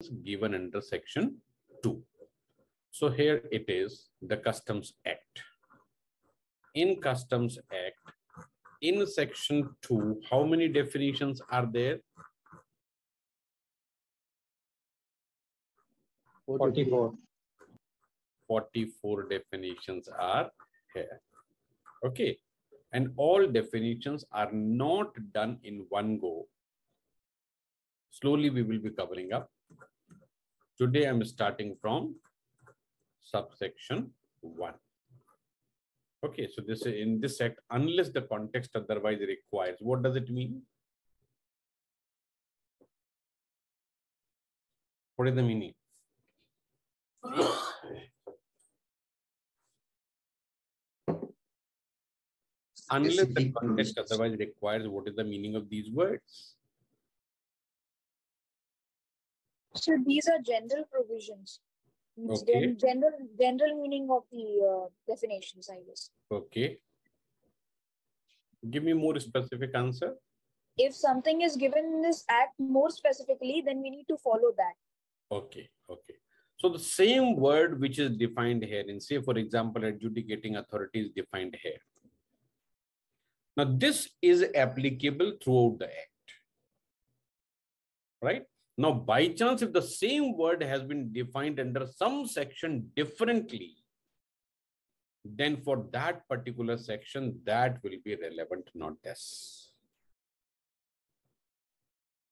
given under section 2. So here it is, the Customs Act. In Customs Act, in section 2, how many definitions are there? 44. 44 definitions are here. Okay. And all definitions are not done in one go. Slowly we will be covering up. Today I'm starting from subsection 1. Okay, so this is in this act, unless the context otherwise requires. What does it mean? What is the meaning? Unless the context otherwise requires, what is the meaning of these words? So these are general provisions. It's Okay. general meaning of the definitions, I guess. Okay. Give me more specific answer. If something is given in this act more specifically, then we need to follow that. Okay. Okay. So the same word which is defined here in, say, for example, adjudicating authority is defined here. Now, this is applicable throughout the act, right? Now, by chance, if the same word has been defined under some section differently, then for that particular section, that will be relevant, not this.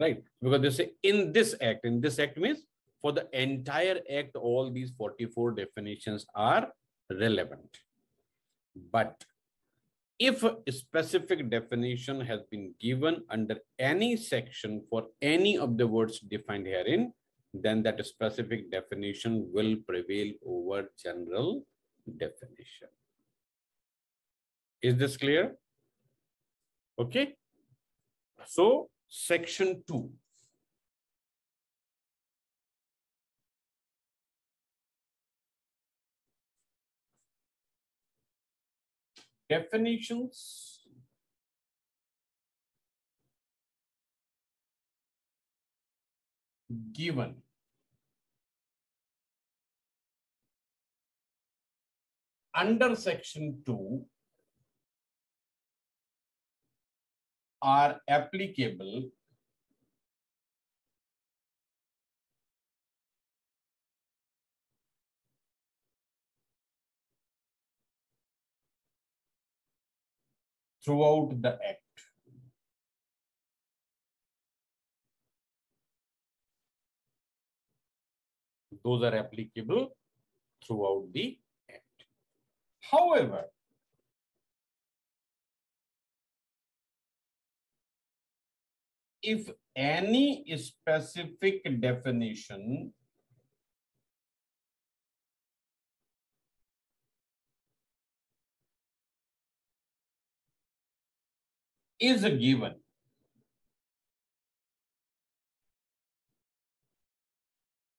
Right? Because they say in this act means for the entire act, all these 44 definitions are relevant. But if a specific definition has been given under any section for any of the words defined herein, then that specific definition will prevail over general definition. Is this clear? Okay. So, section 2. Definitions given under section 2 are applicable throughout the act. Those are applicable throughout the act. However, if any specific definition is given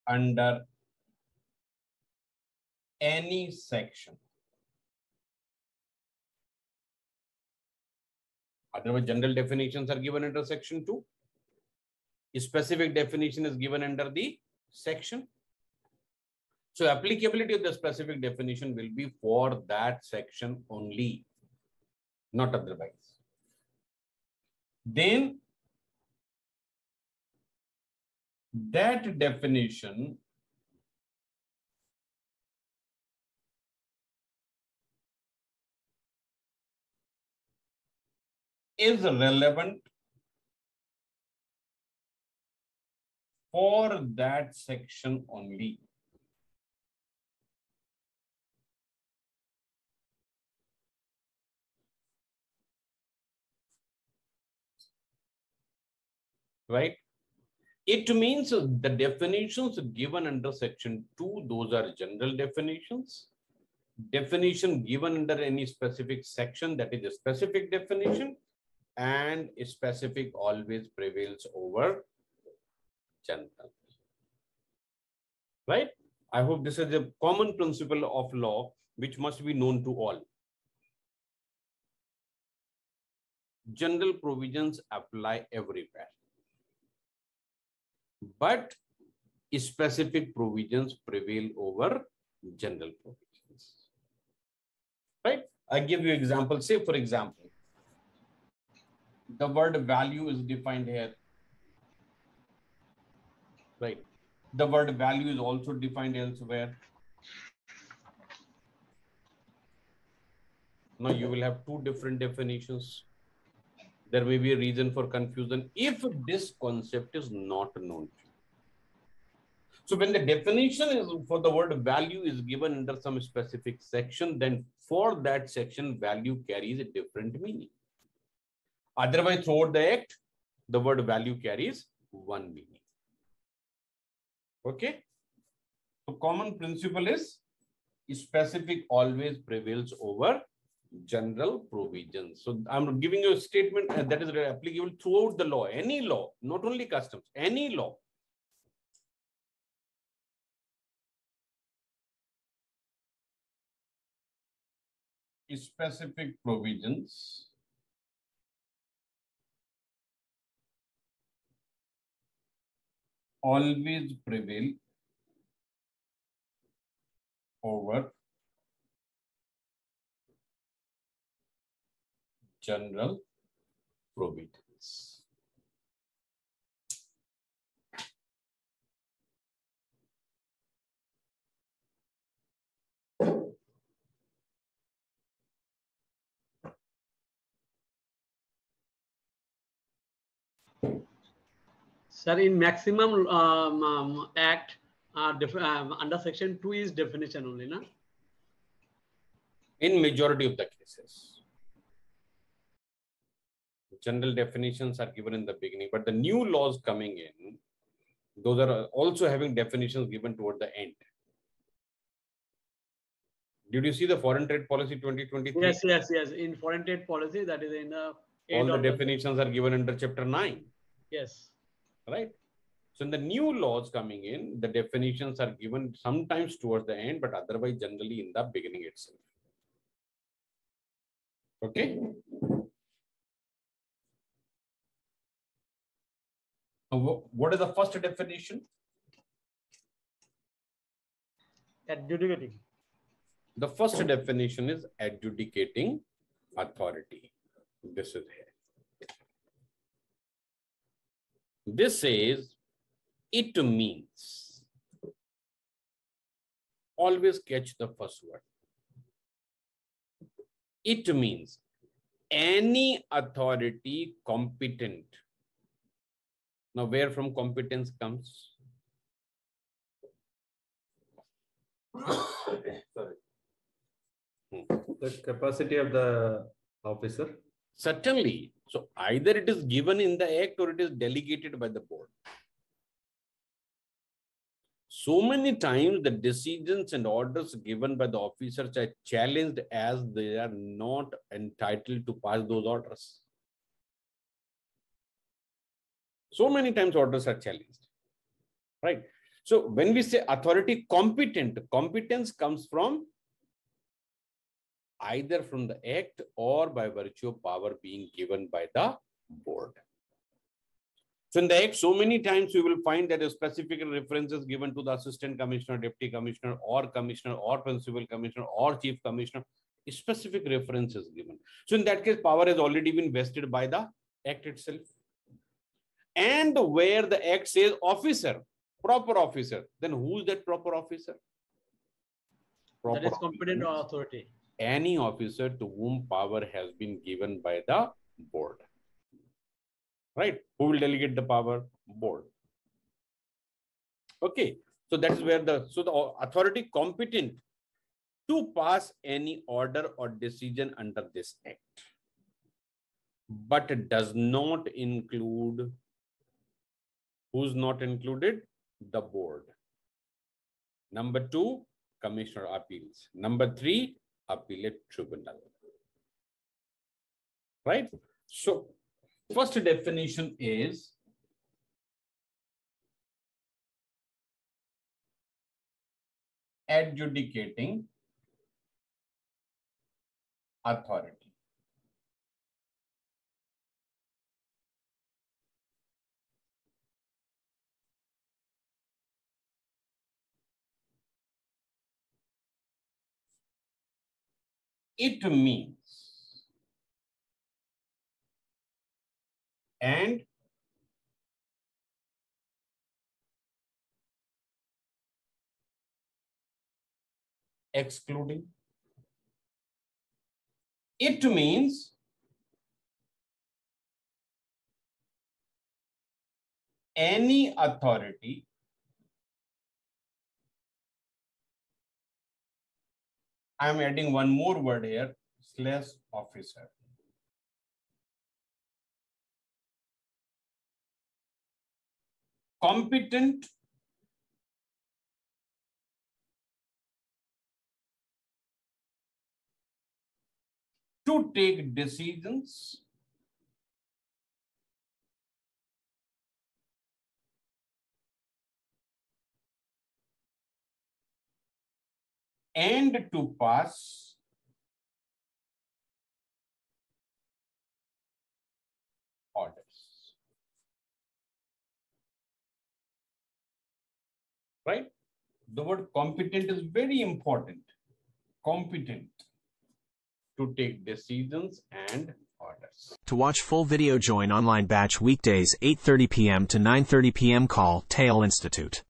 under any section, otherwise general definitions are given under section 2. A specific definition is given under the section. So applicability of the specific definition will be for that section only, not otherwise. Then that definition is relevant for that section only. Right? It means the definitions given under section 2, those are general definitions. Definition given under any specific section, that is a specific definition, and a specific always prevails over general. Right? I hope this is a common principle of law which must be known to all. General provisions apply everywhere. But specific provisions prevail over general provisions. Right? I give you example. Say, for example, the word value is defined here. Right? The word value is also defined elsewhere. Now you will have two different definitions. There may be a reason for confusion if this concept is not known to you. So when the definition is for the word value is given under some specific section, then for that section, value carries a different meaning. Otherwise, throughout the act, the word value carries one meaning. Okay. So common principle is specific always prevails over general provisions. So I'm giving you a statement that is applicable throughout the law, any law, not only customs, any law. Specific provisions always prevail over general provisions. Sir, in maximum act, under section 2 is definition only, na? In majority of the cases, general definitions are given in the beginning, but the new laws coming in, those are also having definitions given toward the end. Did you see the foreign trade policy 2023? Yes. In foreign trade policy, that is in the end. All the definitions are given under chapter 9. Yes. Right. So in the new laws coming in, the definitions are given sometimes towards the end, but otherwise generally in the beginning itself. Okay. What is the first definition? Adjudicating. The first definition is adjudicating authority. This is here. This says it means. Always catch the first word. It means any authority competent. Now, where from competence comes? Sorry. The capacity of the officer? Certainly. So either it is given in the act or it is delegated by the board. So many times the decisions and orders given by the officers are challenged as they are not entitled to pass those orders. So many times orders are challenged, right? So when we say authority competent, competence comes from either from the act or by virtue of power being given by the board. So in the act, so many times we will find that a specific references given to the assistant commissioner, deputy commissioner, or principal commissioner, or chief commissioner, a specific reference is given. So in that case, power has already been vested by the act itself. And where the act says officer, proper officer, then who is that proper officer? That is competent authority. Any officer to whom power has been given by the board. Right? Who will delegate the power? Board. Okay. So that is where the authority competent to pass any order or decision under this act. But it does not include, who's not included? The board. Number 2, Commissioner Appeals. Number 3, Appellate Tribunal. Right? So, first definition is adjudicating authority. it means, and excluding. It means any authority I'm adding one more word here, / officer. Competent to take decisions and to pass orders. Right? The word competent is very important. Competent to take decisions and orders. To watch full video, join online batch weekdays 8:30 p.m. to 9:30 p.m. Call TAIL Institute.